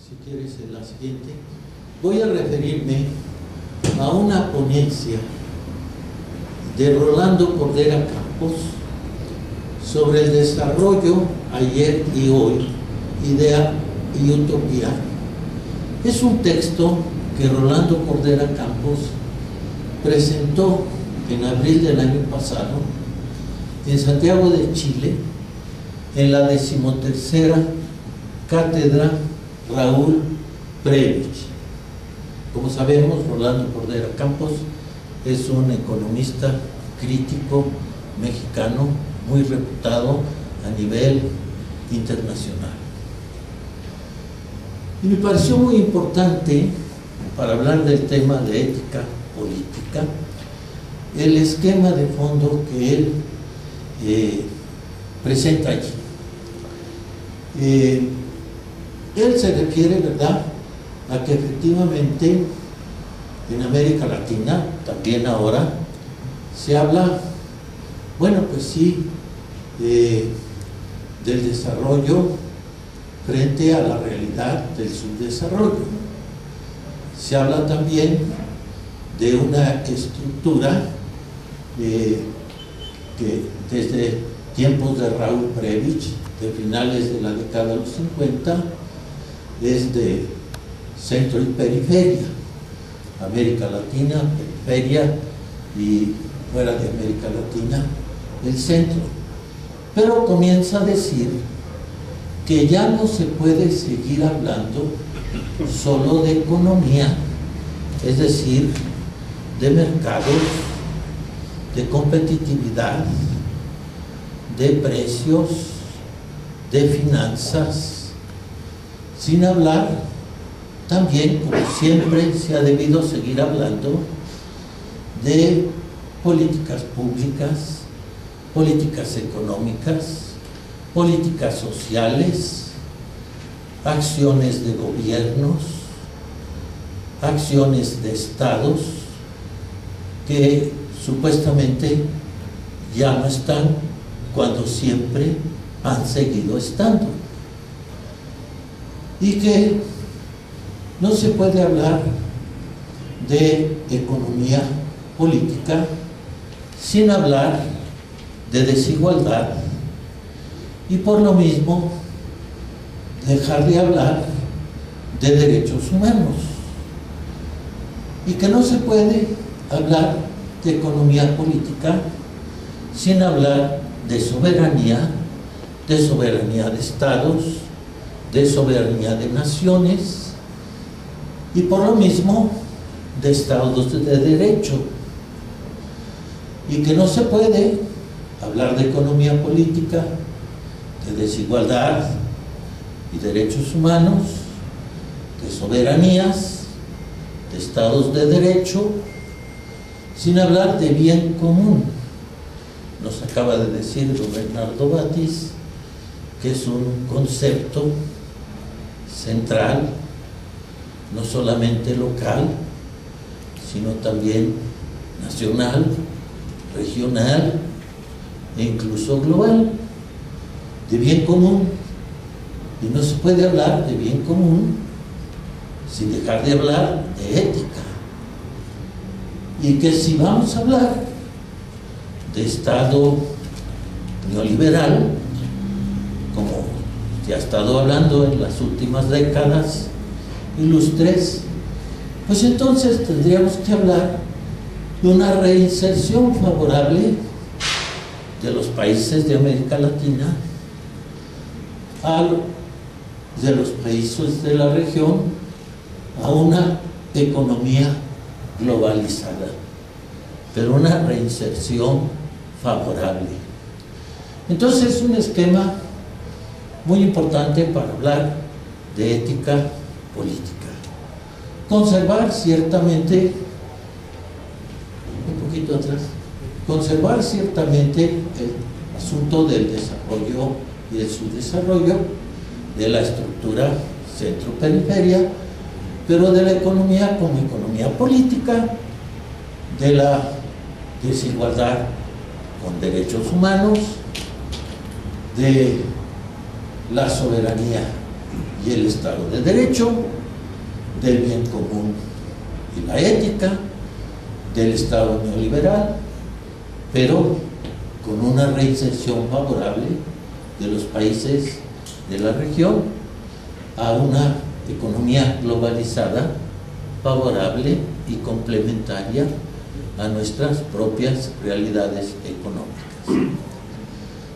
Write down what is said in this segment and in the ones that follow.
si quieres, en la siguiente, voy a referirme a una ponencia de Rolando Cordera Campos sobre el desarrollo ayer y hoy, idea y utopía. Es un texto que Rolando Cordera Campos presentó en abril del año pasado en Santiago de Chile, en la 13ª Cátedra Raúl Prebisch. Como sabemos, Rolando Cordera Campos es un economista crítico mexicano muy reputado a nivel internacional. Y me pareció muy importante, para hablar del tema de ética política, el esquema de fondo que él presenta allí. Él se refiere, ¿verdad?, a que efectivamente en América Latina, también ahora, se habla, bueno, pues sí, del desarrollo frente a la realidad del subdesarrollo. Se habla también de una estructura que desde tiempos de Raúl Prebisch, de finales de la década de los 50, es de centro y periferia, América Latina, periferia, y fuera de América Latina, el centro. Pero comienza a decir que ya no se puede seguir hablando solo de economía, es decir, de mercados, de competitividad, de precios, de finanzas, sin hablar también, como siempre se ha debido seguir hablando, de políticas públicas, políticas económicas, políticas sociales, acciones de gobiernos, acciones de estados que supuestamente ya no están cuando siempre han seguido estando. Y que no se puede hablar de economía política sin hablar de desigualdad, y por lo mismo dejar de hablar de derechos humanos, y que no se puede hablar de economía política sin hablar de soberanía de estados, de soberanía de naciones, y por lo mismo de estados de derecho. Y que no se puede hablar de economía política, de desigualdad y derechos humanos, de soberanías, de estados de derecho, sin hablar de bien común. Nos acaba de decir don Bernardo Batis que es un concepto central, no solamente local, sino también nacional, regional e incluso global, de bien común. Y no se puede hablar de bien común sin dejar de hablar de ética. Y que si vamos a hablar de Estado neoliberal, como se ha estado hablando en las últimas décadas ilustres, pues entonces tendríamos que hablar de una reinserción favorable de los países de América Latina, de los países de la región, a una economía globalizada, pero una reinserción favorable. Entonces es un esquema muy importante para hablar de ética política. Conservar ciertamente, un poquito atrás, conservar ciertamente el asunto del desarrollo y del subdesarrollo, de la estructura centro-periferia, pero de la economía como economía política, de la desigualdad con derechos humanos, de la soberanía y el Estado de Derecho, del bien común y la ética, del Estado neoliberal, pero con una reinserción favorable de los países de la región a una economía globalizada favorable y complementaria a nuestras propias realidades económicas.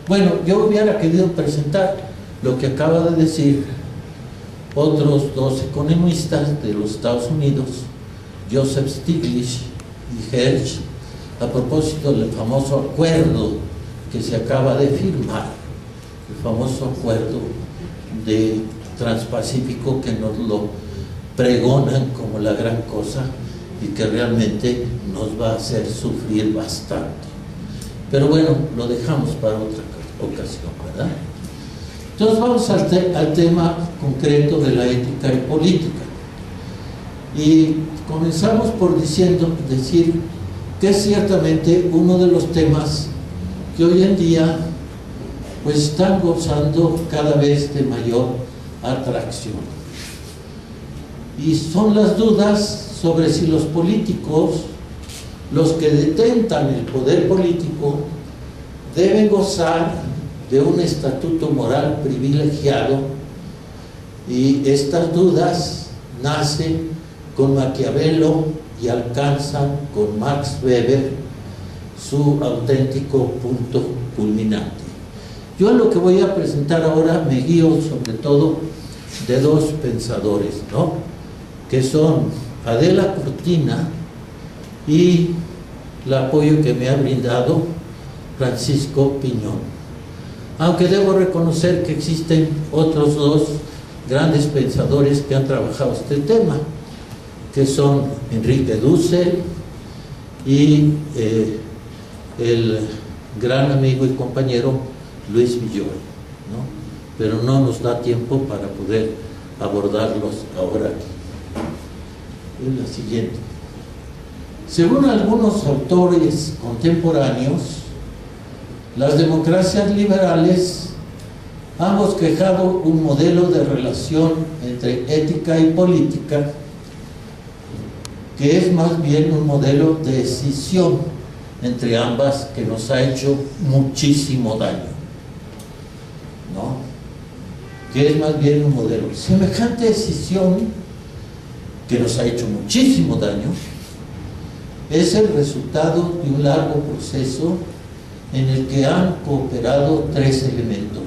Bueno, yo hubiera querido presentar lo que acaba de decir otros dos economistas de los Estados Unidos, Joseph Stiglitz y Hersh, a propósito del famoso acuerdo que se acaba de firmar, el famoso acuerdo de Transpacífico, que nos lo pregonan como la gran cosa y que realmente nos va a hacer sufrir bastante. Pero bueno, lo dejamos para otra ocasión, ¿verdad? Entonces vamos al tema concreto de la ética y política. Y comenzamos por decir que es ciertamente uno de los temas que hoy en día pues están gozando cada vez de mayor atracción. Y son las dudas sobre si los políticos, los que detentan el poder político, deben gozar de un estatuto moral privilegiado, y estas dudas nacen con Maquiavelo y alcanzan con Max Weber su auténtico punto culminante. Yo en lo que voy a presentar ahora me guío sobre todo de dos pensadores, ¿no?, que son Adela Cortina y el apoyo que me ha brindado Francisco Piñón. Aunque debo reconocer que existen otros dos grandes pensadores que han trabajado este tema, que son Enrique Dussel y el gran amigo y compañero Luis Villoro, ¿no? Pero no nos da tiempo para poder abordarlos ahora aquí. Es la siguiente. Según algunos autores contemporáneos, las democracias liberales han bosquejado un modelo de relación entre ética y política que es más bien un modelo de escisión entre ambas, que nos ha hecho muchísimo daño, ¿no? Que es más bien un modelo. Semejante escisión, que nos ha hecho muchísimo daño, es el resultado de un largo proceso en el que han cooperado tres elementos: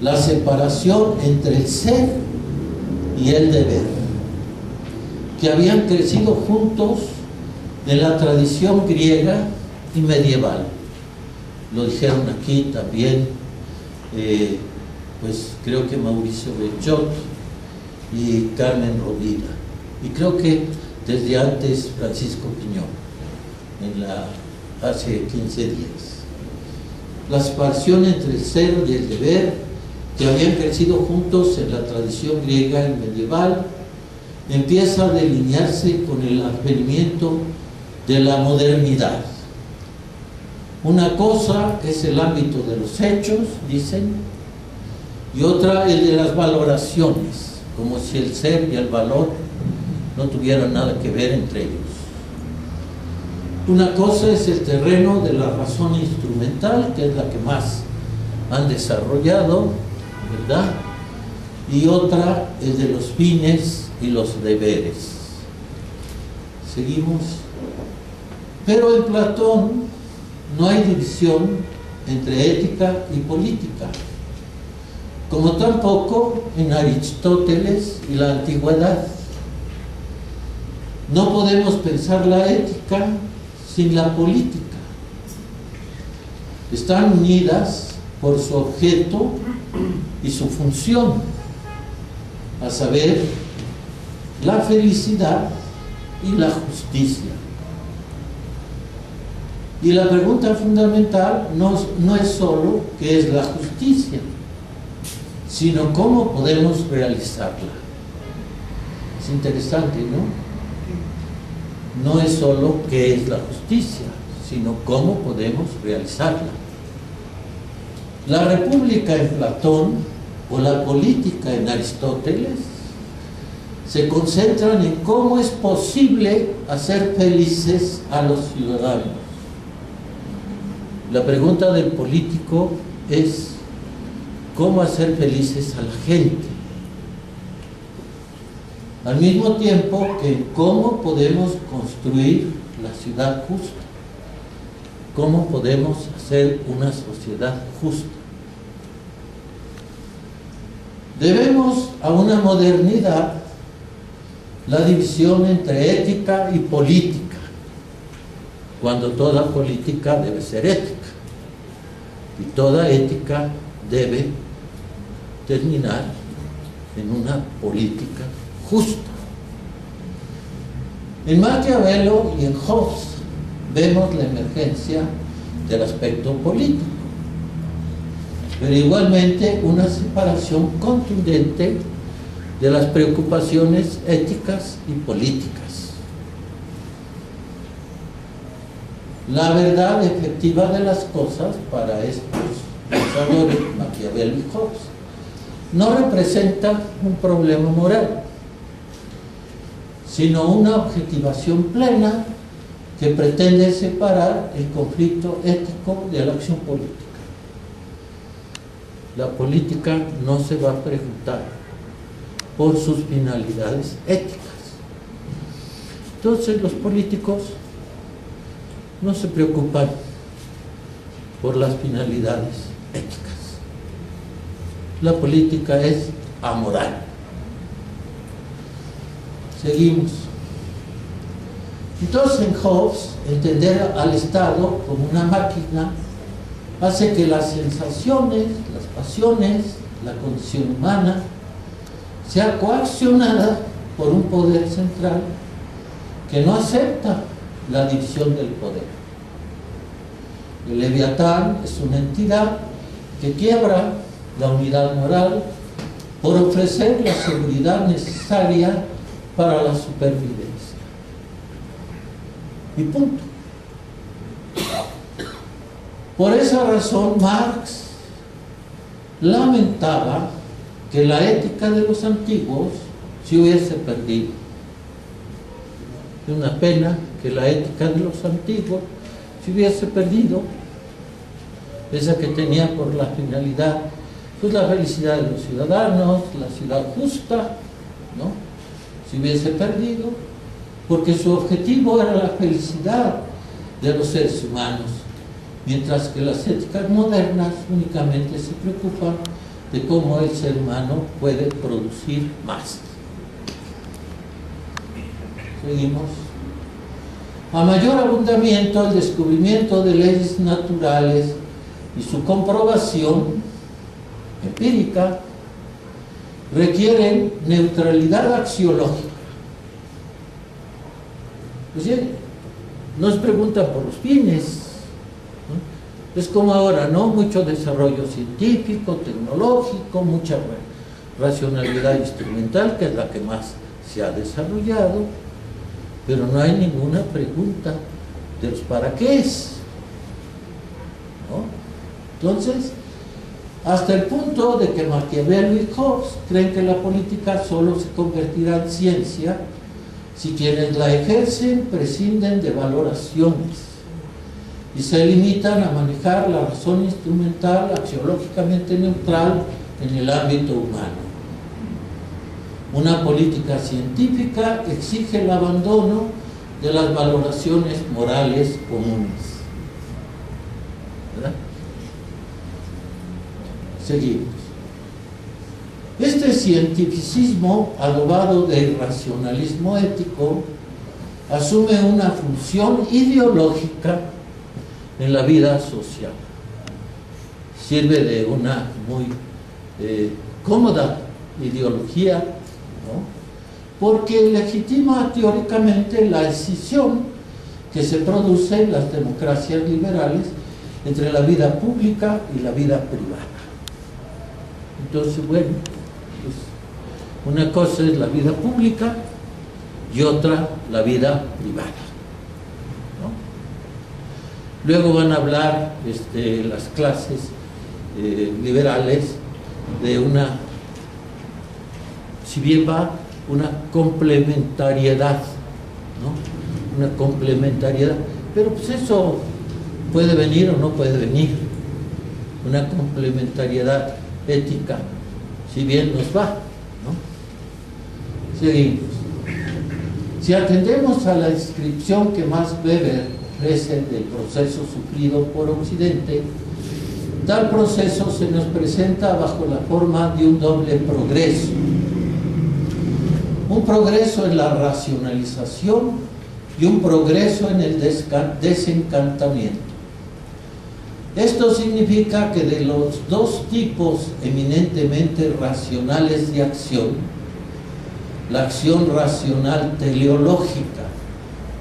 la separación entre el ser y el deber, que habían crecido juntos de la tradición griega y medieval. Lo dijeron aquí también, pues creo que Mauricio Bechot y Carmen Rovira, y creo que desde antes Francisco Piñón, hace 15 días. La separación entre el ser y el deber, que habían crecido juntos en la tradición griega y medieval, empieza a delinearse con el advenimiento de la modernidad. Una cosa es el ámbito de los hechos, dicen, y otra el de las valoraciones, como si el ser y el valor no tuvieran nada que ver entre ellos. Una cosa es el terreno de la razón instrumental, que es la que más han desarrollado, ¿verdad? Y otra el de los fines y los deberes. Seguimos. Pero en Platón no hay división entre ética y política, como tampoco en Aristóteles y la antigüedad. No podemos pensar la ética sin la política. Están unidas por su objeto y su función, a saber, la felicidad y la justicia. Y la pregunta fundamental no es solo qué es la justicia, sino cómo podemos realizarla. Es interesante, ¿no? No es solo qué es la justicia, sino cómo podemos realizarla. La República en Platón o la política en Aristóteles se concentran en cómo es posible hacer felices a los ciudadanos. La pregunta del político es cómo hacer felices a la gente, al mismo tiempo que cómo podemos construir la ciudad justa, cómo podemos hacer una sociedad justa. Debemos a una modernidad la división entre ética y política, cuando toda política debe ser ética y toda ética debe terminar en una política justa. En Maquiavelo y en Hobbes vemos la emergencia del aspecto político, pero igualmente una separación contundente de las preocupaciones éticas y políticas. La verdad efectiva de las cosas para estos pensadores, Maquiavelo y Hobbes, no representa un problema moral, sino una objetivación plena que pretende separar el conflicto ético de la acción política. La política no se va a preguntar por sus finalidades éticas. Entonces los políticos no se preocupan por las finalidades éticas. La política es amoral. Seguimos. Entonces en Hobbes, entender al Estado como una máquina hace que las sensaciones, las pasiones, la condición humana sea coaccionada por un poder central que no acepta la división del poder. El Leviatán es una entidad que quiebra la unidad moral por ofrecer la seguridad necesaria para la supervivencia. Y punto. Por esa razón Marx lamentaba que la ética de los antiguos se hubiese perdido. Es una pena que la ética de los antiguos se hubiese perdido, esa que tenía por la finalidad pues la felicidad de los ciudadanos, la ciudad justa, ¿no? Se hubiese perdido, porque su objetivo era la felicidad de los seres humanos, mientras que las éticas modernas únicamente se preocupan de cómo el ser humano puede producir más. Seguimos. A mayor abundamiento, el descubrimiento de leyes naturales y su comprobación empírica requieren neutralidad axiológica. Pues bien, no se preguntan por los fines, ¿no? Es como ahora, ¿no? Mucho desarrollo científico, tecnológico, mucha racionalidad instrumental, que es la que más se ha desarrollado, pero no hay ninguna pregunta de los para qué es, ¿no? Entonces, hasta el punto de que Maquiavelo y Hobbes creen que la política solo se convertirá en ciencia si quienes la ejercen prescinden de valoraciones y se limitan a manejar la razón instrumental axiológicamente neutral en el ámbito humano. Una política científica exige el abandono de las valoraciones morales comunes. ¿Verdad? Seguimos. Este cientificismo, adobado de racionalismo ético, asume una función ideológica en la vida social. Sirve de una muy cómoda ideología, ¿no? Porque legitima teóricamente la escisión que se produce en las democracias liberales entre la vida pública y la vida privada. Entonces, bueno, pues una cosa es la vida pública y otra la vida privada, ¿no? Luego van a hablar las clases liberales de una, si bien va, una complementariedad, ¿no? Una complementariedad, pero pues eso puede venir o no puede venir, una complementariedad ética, si bien nos va, ¿no? Seguimos. Si atendemos a la descripción que Max Weber ofrece del proceso sufrido por Occidente, tal proceso se nos presenta bajo la forma de un doble progreso. Un progreso en la racionalización y un progreso en el desencantamiento. Esto significa que de los dos tipos eminentemente racionales de acción, la acción racional teleológica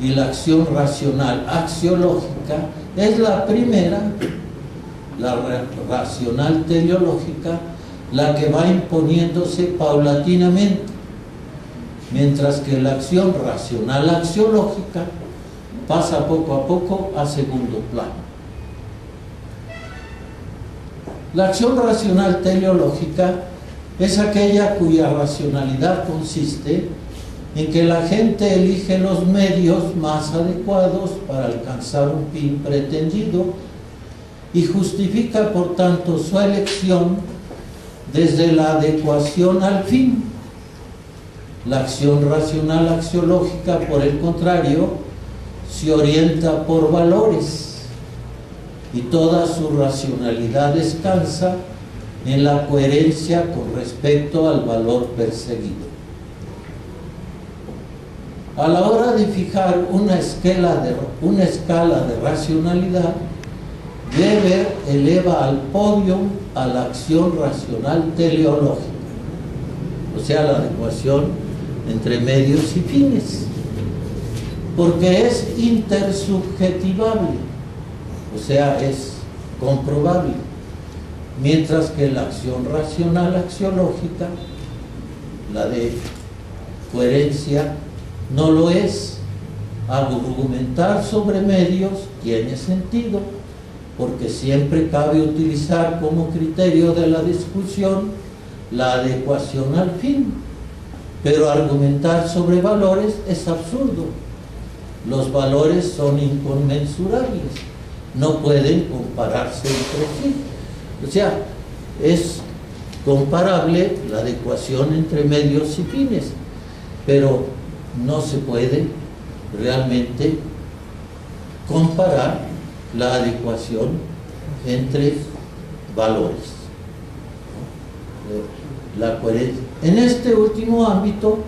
y la acción racional axiológica, es la primera, la racional teleológica, la que va imponiéndose paulatinamente, mientras que la acción racional axiológica pasa poco a poco a segundo plano. La acción racional teleológica es aquella cuya racionalidad consiste en que la gente elige los medios más adecuados para alcanzar un fin pretendido y justifica por tanto su elección desde la adecuación al fin. La acción racional axiológica, por el contrario, se orienta por valores y toda su racionalidad descansa en la coherencia con respecto al valor perseguido. A la hora de fijar una escala de racionalidad, Weber eleva al podio a la acción racional teleológica, o sea, la adecuación entre medios y fines, porque es intersubjetivable, o sea, es comprobable, mientras que la acción racional axiológica, la de coherencia, no lo es. Argumentar sobre medios tiene sentido, porque siempre cabe utilizar como criterio de la discusión la adecuación al fin, pero argumentar sobre valores es absurdo. Los valores son inconmensurables, no pueden compararse entre sí. O sea, es comparable la adecuación entre medios y fines, pero no se puede realmente comparar la adecuación entre valores. La coherencia. En este último ámbito,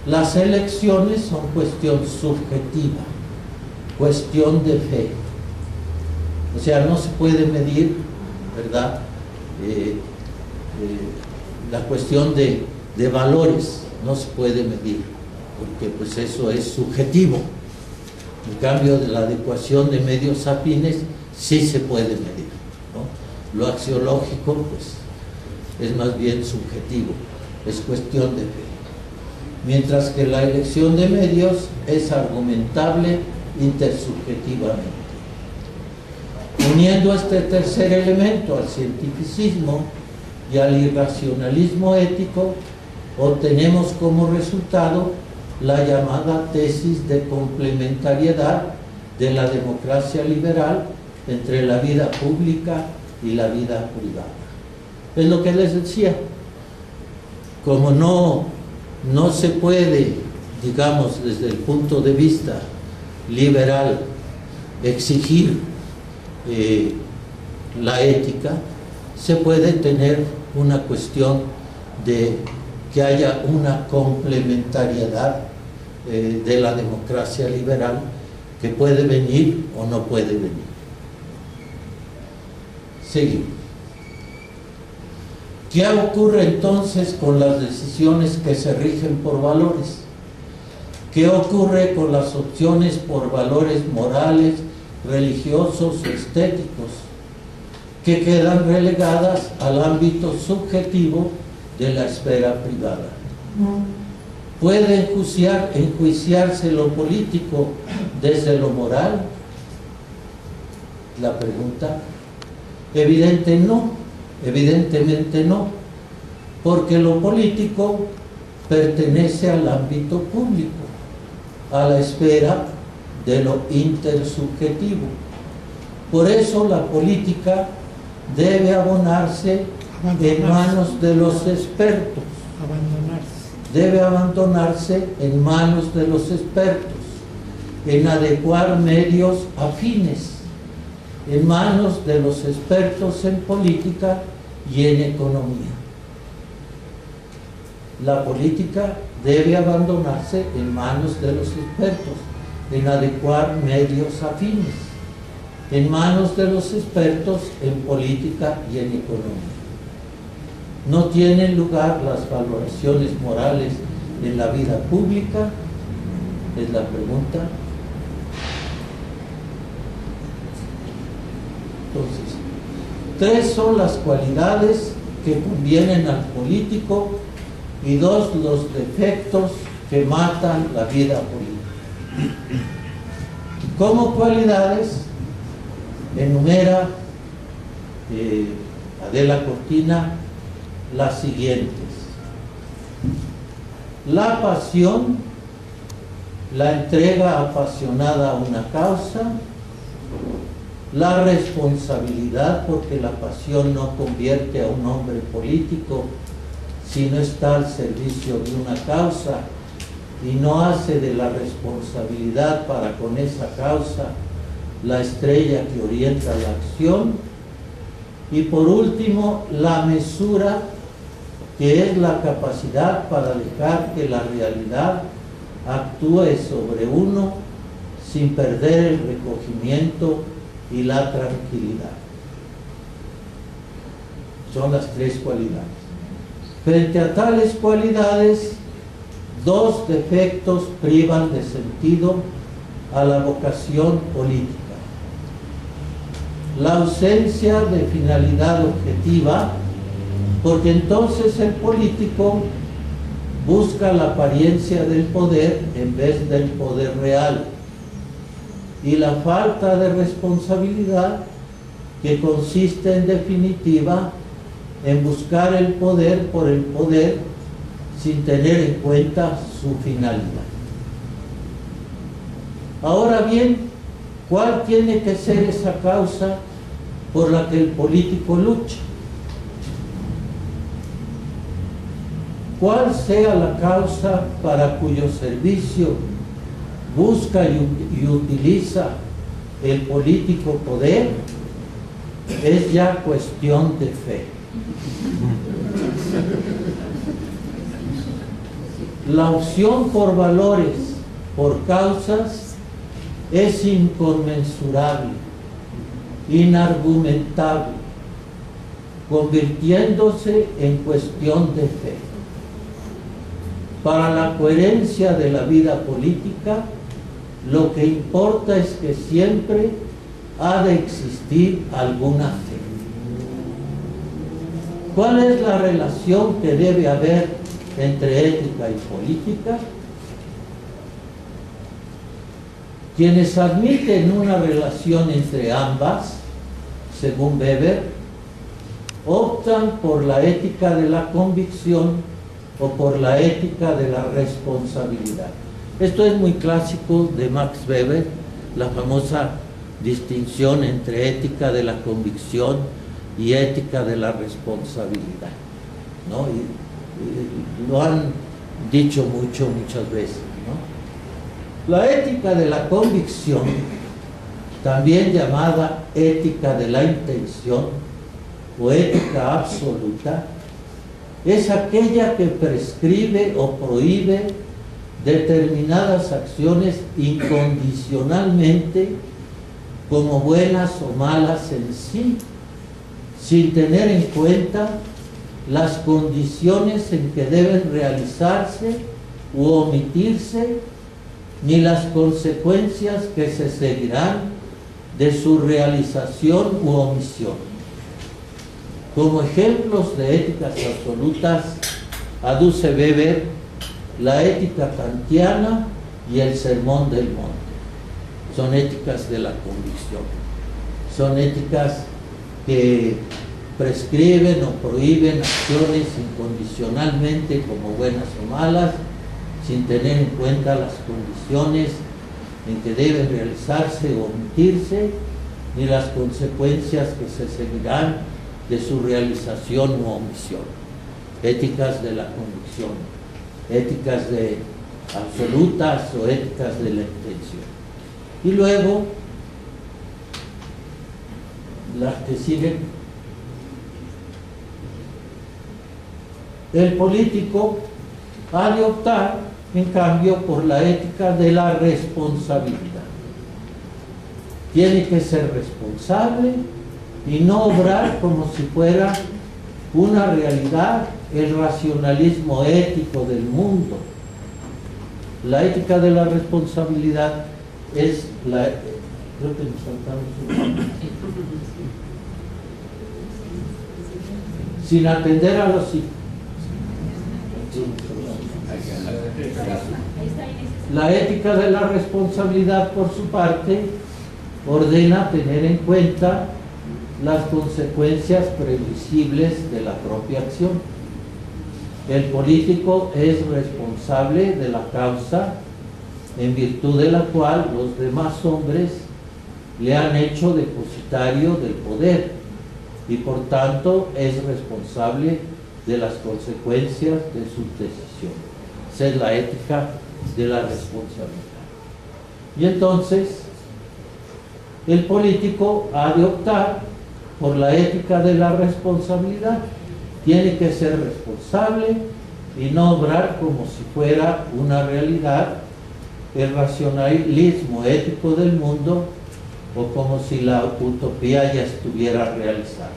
las elecciones son cuestión subjetiva, cuestión de fe. O sea, no se puede medir, ¿verdad? La cuestión de valores no se puede medir, porque pues eso es subjetivo. En cambio, de la adecuación de medios afines sí se puede medir, ¿no? Lo axiológico pues es más bien subjetivo, es cuestión de fe, mientras que la elección de medios es argumentable intersubjetivamente. Uniendo este tercer elemento al cientificismo y al irracionalismo ético, obtenemos como resultado la llamada tesis de complementariedad de la democracia liberal entre la vida pública y la vida privada. Es lo que les decía, como no se puede, digamos, desde el punto de vista liberal exigir la ética, se puede tener una cuestión de que haya una complementariedad de la democracia liberal que puede venir o no puede venir. Seguimos. ¿Qué ocurre entonces con las decisiones que se rigen por valores? ¿Qué ocurre con las opciones por valores morales, religiosos o estéticos, que quedan relegadas al ámbito subjetivo de la esfera privada? ¿Puede enjuiciarse lo político desde lo moral? La pregunta, evidentemente no, porque lo político pertenece al ámbito público, a la esfera de lo intersubjetivo. Por eso la política debe abandonarse en manos de los expertos. Debe abandonarse en manos de los expertos, en adecuar medios afines, en manos de los expertos en política y en economía. La política debe abandonarse en manos de los expertos, en adecuar medios afines, en manos de los expertos en política y en economía. No tienen lugar las valoraciones morales en la vida pública, es la pregunta. Entonces, 3 son las cualidades que convienen al político y 2 los defectos que matan la vida política. Como cualidades, enumera Adela Cortina las siguientes: la pasión, la entrega apasionada a una causa, la responsabilidad, porque la pasión no convierte a un hombre político si no está al servicio de una causa y no hace de la responsabilidad para con esa causa la estrella que orienta la acción. Y por último, la mesura, que es la capacidad para dejar que la realidad actúe sobre uno sin perder el recogimiento y la tranquilidad. Son las 3 cualidades. Frente a tales cualidades, 2 defectos privan de sentido a la vocación política: la ausencia de finalidad objetiva, porque entonces el político busca la apariencia del poder en vez del poder real, y la falta de responsabilidad, que consiste en definitiva en buscar el poder por el poder sin tener en cuenta su finalidad. Ahora bien, ¿cuál tiene que ser esa causa por la que el político lucha? ¿Cuál sea la causa para cuyo servicio busca y utiliza el político poder? Es ya cuestión de fe. La opción por valores, por causas, es inconmensurable, inargumentable, convirtiéndose en cuestión de fe. Para la coherencia de la vida política, lo que importa es que siempre ha de existir alguna fe. ¿Cuál es la relación que debe haber entre ética y política? Quienes admiten una relación entre ambas, según Weber, optan por la ética de la convicción o por la ética de la responsabilidad. Esto es muy clásico de Max Weber, la famosa distinción entre ética de la convicción y ética de la responsabilidad, ¿no? Y lo han dicho muchas veces, ¿no? La ética de la convicción, también llamada ética de la intención o ética absoluta, es aquella que prescribe o prohíbe determinadas acciones incondicionalmente como buenas o malas en sí, sin tener en cuenta las condiciones en que deben realizarse u omitirse, ni las consecuencias que se seguirán de su realización u omisión. Como ejemplos de éticas absolutas, aduce Weber la ética kantiana y el sermón del monte. Son éticas de la convicción. Son éticas que prescriben o prohíben acciones incondicionalmente como buenas o malas, sin tener en cuenta las condiciones en que deben realizarse o omitirse, ni las consecuencias que se seguirán de su realización u omisión. Éticas de la convicción, éticas de absolutas o éticas de la intención. Y luego, las que siguen. El político ha de optar, en cambio, por la ética de la responsabilidad. Tiene que ser responsable y no obrar como si fuera una realidad, el racionalismo ético del mundo. La ética de la responsabilidad es la... Creo que nos saltamos un... Sin atender a los hijos. La ética de la responsabilidad, por su parte, ordena tener en cuenta las consecuencias previsibles de la propia acción. El político es responsable de la causa en virtud de la cual los demás hombres le han hecho depositario del poder y por tanto es responsable de las consecuencias de sus decisiones. Esa es la ética de la responsabilidad. Y entonces, el político ha de optar por la ética de la responsabilidad. Tiene que ser responsable y no obrar como si fuera una realidad, el racionalismo ético del mundo, o como si la utopía ya estuviera realizada.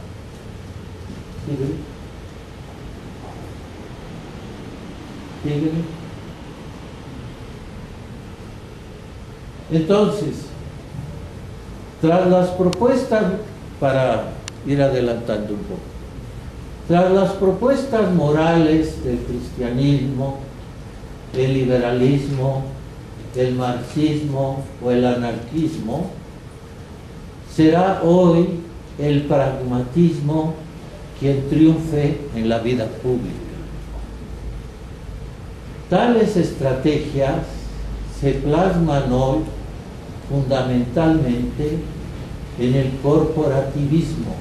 ¿Sígueme? Entonces, tras las propuestas, para ir adelantando un poco, tras las propuestas morales del cristianismo, el liberalismo, el marxismo o el anarquismo, será hoy el pragmatismo quien triunfe en la vida pública. Tales estrategias se plasman hoy fundamentalmente en el corporativismo,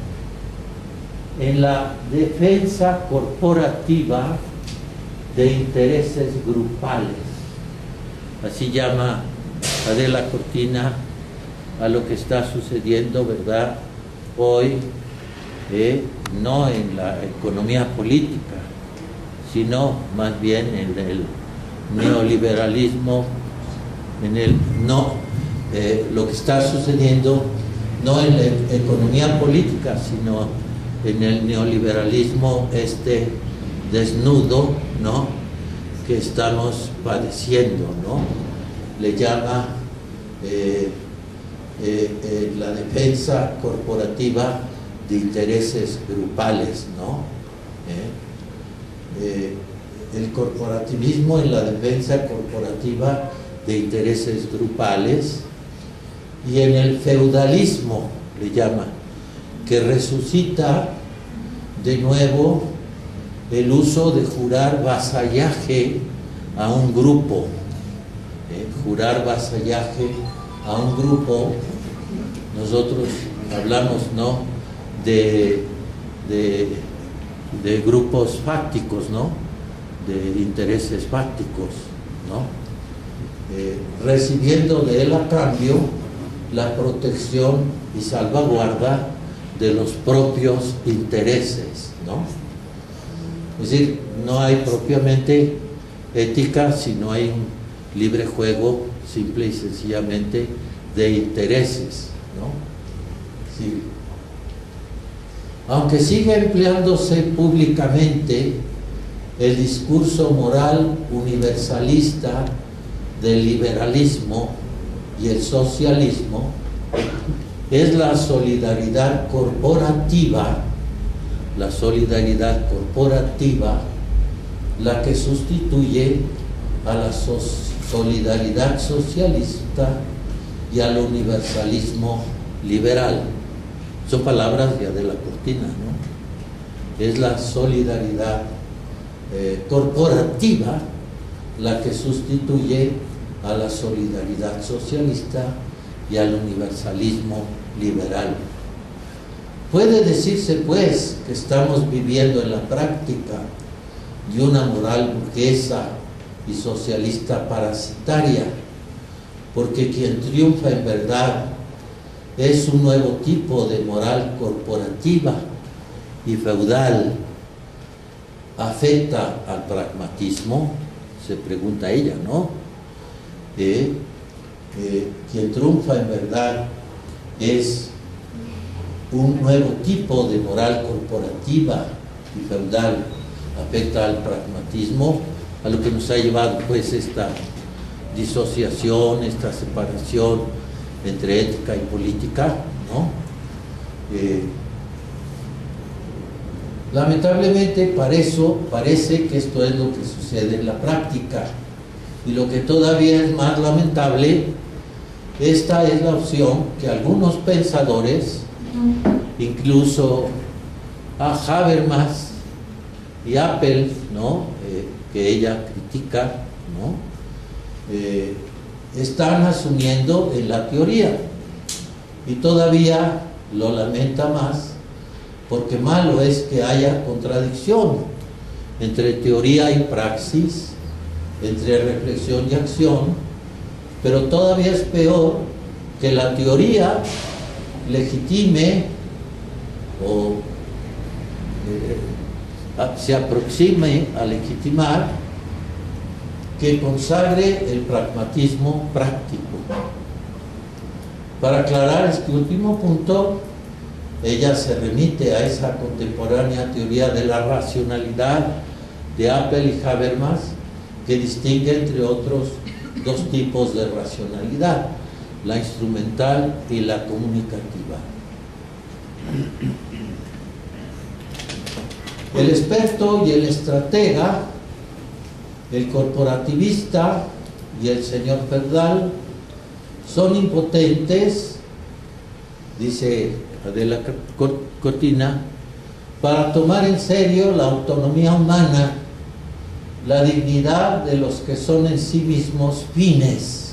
en la defensa corporativa de intereses grupales. Así llama Adela Cortina a lo que está sucediendo, ¿verdad?, hoy, no en la economía política, sino más bien en el neoliberalismo, lo que está sucediendo no en la economía política, sino en el neoliberalismo desnudo, ¿no?, que estamos padeciendo, ¿no? Le llama la defensa corporativa de intereses grupales, ¿no? El corporativismo en la defensa corporativa de intereses grupales, y en el feudalismo, le llaman, que resucita de nuevo el uso de jurar vasallaje a un grupo, jurar vasallaje a un grupo. Nosotros hablamos, ¿no?, de grupos fácticos, ¿no?, de intereses fácticos, ¿no?, recibiendo de él a cambio la protección y salvaguarda de los propios intereses, ¿no? Es decir, no hay propiamente ética si no hay un libre juego simple y sencillamente de intereses, ¿no? Sí. Aunque sigue empleándose públicamente el discurso moral universalista del liberalismo y el socialismo, es la solidaridad corporativa la que sustituye a la solidaridad socialista y al universalismo liberal. Son palabras ya de la Cortina, ¿no? es la solidaridad corporativa la que sustituye a la solidaridad socialista y al universalismo liberal. Puede decirse, pues, que estamos viviendo en la práctica de una moral burguesa y socialista parasitaria, porque quien triunfa en verdad es un nuevo tipo de moral corporativa y feudal. ¿Afecta al pragmatismo? Se pregunta ella, ¿no? Quien triunfa en verdad es un nuevo tipo de moral corporativa y feudal. Afecta al pragmatismo, a lo que nos ha llevado pues esta disociación, esta separación entre ética y política, ¿no? Lamentablemente parece que esto es lo que sucede en la práctica, y lo que todavía es más lamentable, esta es la opción que algunos pensadores, incluso a Habermas y Apple, ¿no? Que ella critica, ¿no? Están asumiendo en la teoría, y todavía lo lamenta más, porque malo es que haya contradicción entre teoría y praxis, entre reflexión y acción, pero todavía es peor que la teoría legitime o se aproxime a legitimar, que consagre el pragmatismo práctico. Para aclarar este último punto, ella se remite a esa contemporánea teoría de la racionalidad de Apple y Habermas, que distingue entre otros dos tipos de racionalidad, la instrumental y la comunicativa. El experto y el estratega, el corporativista y el señor feudal son impotentes, dice Adela Cortina, para tomar en serio la autonomía humana, la dignidad de los que son en sí mismos fines,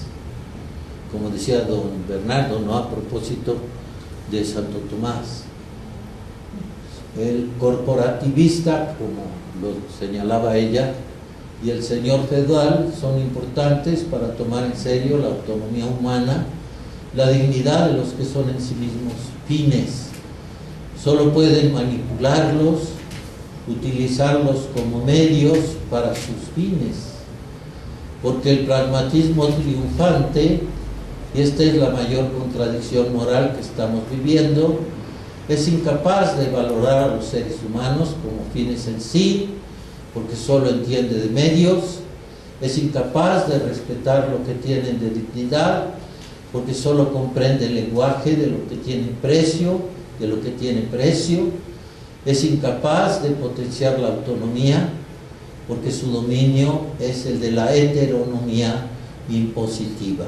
como decía don Bernardo, ¿no?, a propósito de Santo Tomás. El corporativista, como lo señalaba ella, y el señor feudal son importantes para tomar en serio la autonomía humana, la dignidad de los que son en sí mismos fines. Solo pueden manipularlos, utilizarlos como medios para sus fines, porque el pragmatismo triunfante, y esta es la mayor contradicción moral que estamos viviendo, es incapaz de valorar a los seres humanos como fines en sí, porque solo entiende de medios, es incapaz de respetar lo que tienen de dignidad, porque solo comprende el lenguaje de lo que tiene precio, es incapaz de potenciar la autonomía, porque su dominio es el de la heteronomía impositiva.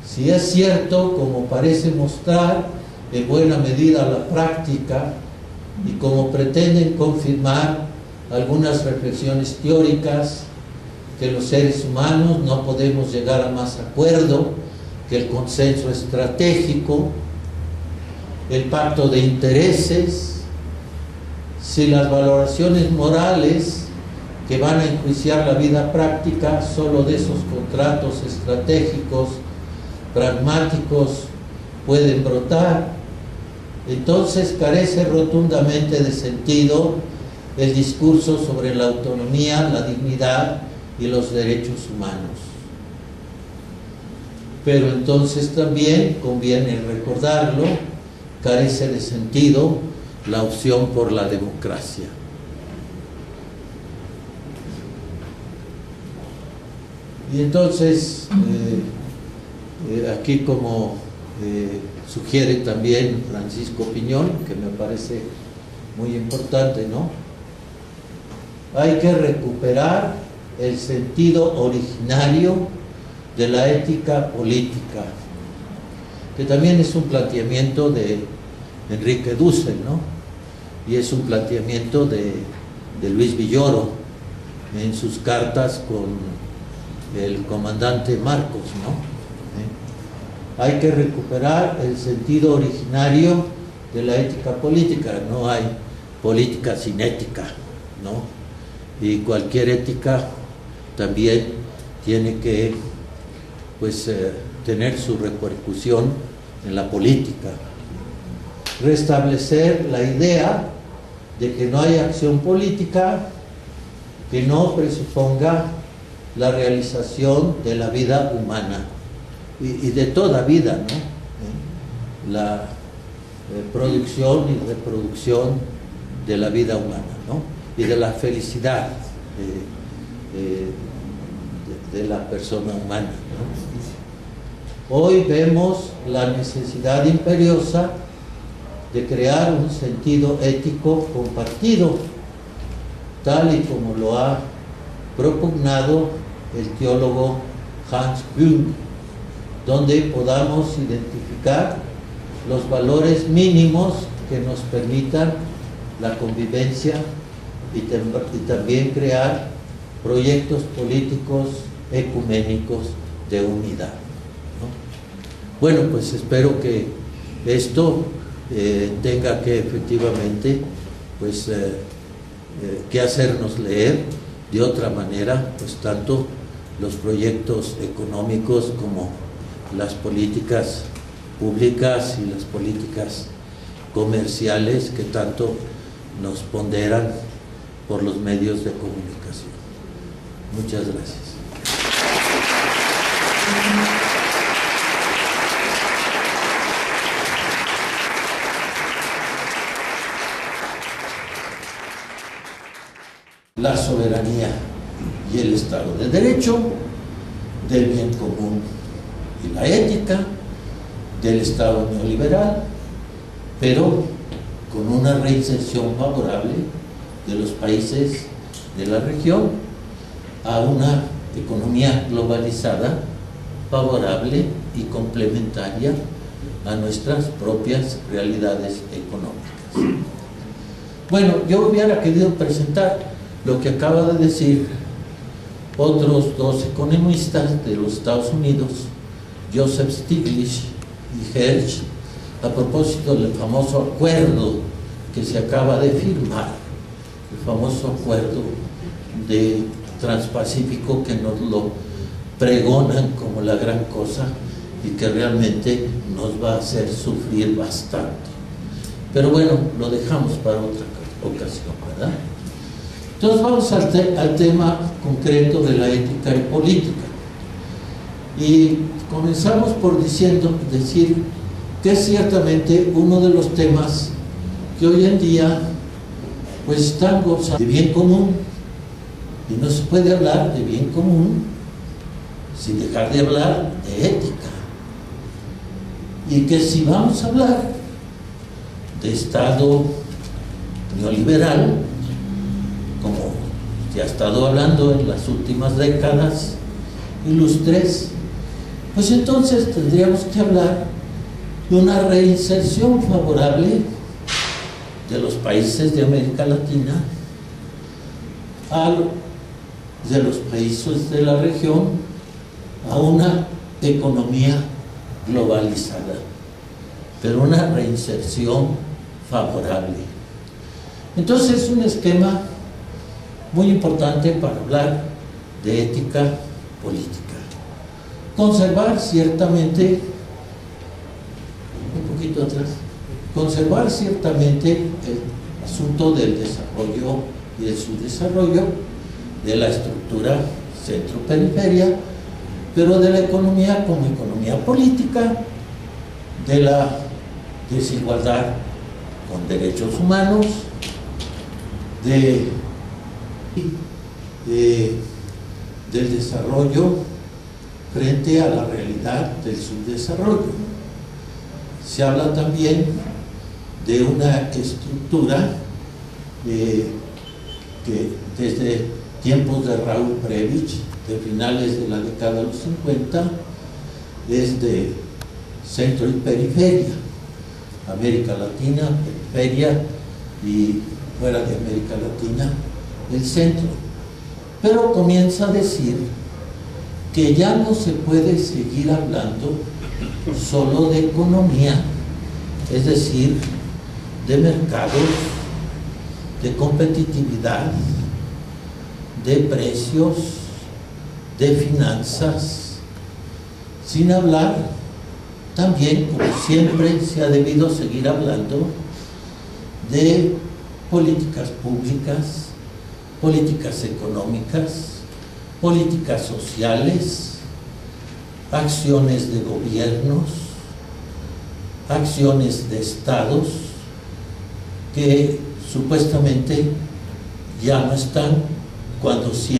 Si es cierto, como parece mostrar en buena medida la práctica, y como pretenden confirmar algunas reflexiones teóricas, que los seres humanos no podemos llegar a más acuerdo que el consenso estratégico, el pacto de intereses, si las valoraciones morales que van a enjuiciar la vida práctica solo de esos contratos estratégicos, pragmáticos, pueden brotar, entonces carece rotundamente de sentido el discurso sobre la autonomía, la dignidad y los derechos humanos. Pero entonces también conviene recordarlo, carece de sentido la opción por la democracia. Y entonces, aquí como sugiere también Francisco Piñol, que me parece muy importante, ¿no?, hay que recuperar el sentido originario de la ética política, que también es un planteamiento de Enrique Dussel, ¿no? Y es un planteamiento de Luis Villoro en sus cartas con el comandante Marcos, ¿no? Hay que recuperar el sentido originario de la ética política. No hay política sin ética, ¿no? Y cualquier ética también tiene que, pues, tener su repercusión en la política. Restablecer la idea de que no hay acción política que no presuponga la realización de la vida humana y de toda vida, ¿no? La producción y reproducción de la vida humana, ¿no? Y de la felicidad de la persona humana, ¿no? Hoy vemos la necesidad imperiosa de crear un sentido ético compartido, tal y como lo ha propugnado el teólogo Hans Küng, donde podamos identificar los valores mínimos que nos permitan la convivencia y también crear proyectos políticos ecuménicos de unidad, ¿no? Bueno, pues espero que esto tenga que efectivamente, pues, que hacernos leer de otra manera, pues, tanto los proyectos económicos como las políticas públicas y las políticas comerciales que tanto nos ponderan por los medios de comunicación. Muchas gracias. La soberanía y el Estado de Derecho, del bien común y la ética, del Estado neoliberal, pero con una reinserción favorable de los países de la región a una economía globalizada favorable y complementaria a nuestras propias realidades económicas. Bueno, yo hubiera querido presentar lo que acaba de decir otros dos economistas de los Estados Unidos, Joseph Stiglitz y Hersh, a propósito del famoso acuerdo que se acaba de firmar, el famoso acuerdo de Transpacífico, que nos lo pregonan como la gran cosa y que realmente nos va a hacer sufrir bastante. Pero bueno, lo dejamos para otra ocasión, ¿verdad? Entonces vamos al tema concreto de la ética y política. Y comenzamos por decir que es ciertamente uno de los temas que hoy en día pues están gozando de bien común, y no se puede hablar de bien común sin dejar de hablar de ética. Y que si vamos a hablar de Estado neoliberal, como se ha estado hablando en las últimas décadas ilustres, pues entonces tendríamos que hablar de una reinserción favorable de los países de América Latina, de los países de la región, a una economía globalizada, pero una reinserción favorable. Entonces es un esquema muy importante para hablar de ética política. Conservar ciertamente, un poquito atrás, conservar ciertamente el asunto del desarrollo y de su desarrollo, de la estructura centro-periferia, pero de la economía como economía política, de la desigualdad con derechos humanos, del desarrollo frente a la realidad del subdesarrollo. Se habla también de una estructura que desde tiempos de Raúl Prebisch, de finales de la década de los 50, es de centro y periferia. América Latina, periferia, y fuera de América Latina, el centro. Pero comienza a decir que ya no se puede seguir hablando solo de economía, es decir, de mercados, de competitividad, de precios, de finanzas, sin hablar también, como siempre se ha debido seguir hablando, de políticas públicas, políticas económicas, políticas sociales, acciones de gobiernos, acciones de estados que supuestamente ya no están cuando sí.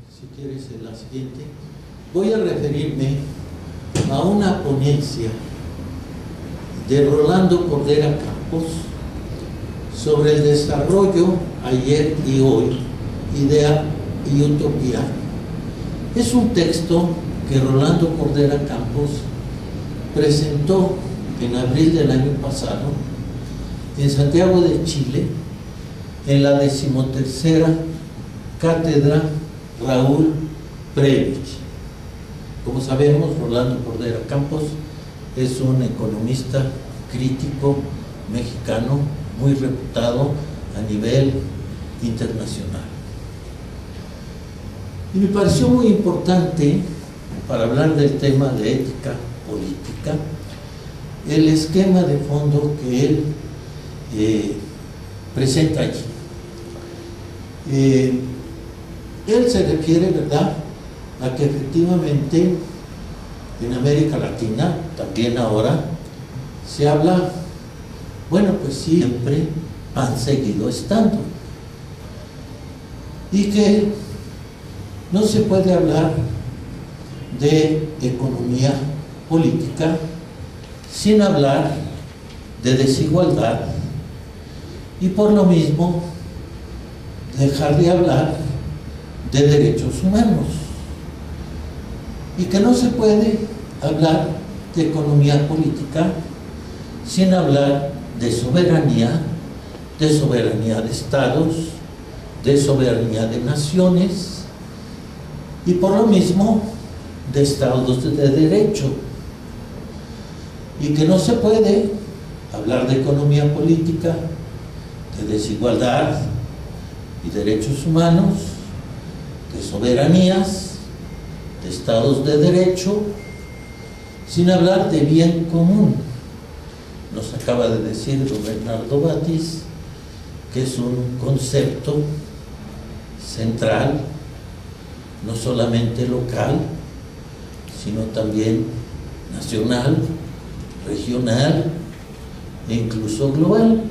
Si quieres, en la siguiente voy a referirme a una ponencia de Rolando Cordera Campos sobre el desarrollo ayer y hoy, idea y utopía. Es un texto que Rolando Cordera Campos presentó en abril del año pasado en Santiago de Chile, en la 13ª Cátedra Raúl Prebisch. Como sabemos, Rolando Cordera Campos es un economista crítico mexicano muy reputado a nivel internacional. Y me pareció muy importante, para hablar del tema de ética política, el esquema de fondo que él presenta allí. Él se refiere, ¿verdad?, a que efectivamente en América Latina, también ahora, se habla, bueno, pues siempre han seguido estando, y que no se puede hablar de economía política sin hablar de desigualdad, y por lo mismo dejar de hablar de derechos humanos, y que no se puede hablar de economía política sin hablar de soberanía de estados, de soberanía de naciones, y por lo mismo de estados de derecho, y que no se puede hablar de economía política, de desigualdad y derechos humanos, de soberanías, de estados de derecho, sin hablar de bien común. Nos acaba de decir don Bernardo Batis que es un concepto central, no solamente local, sino también nacional, regional e incluso global.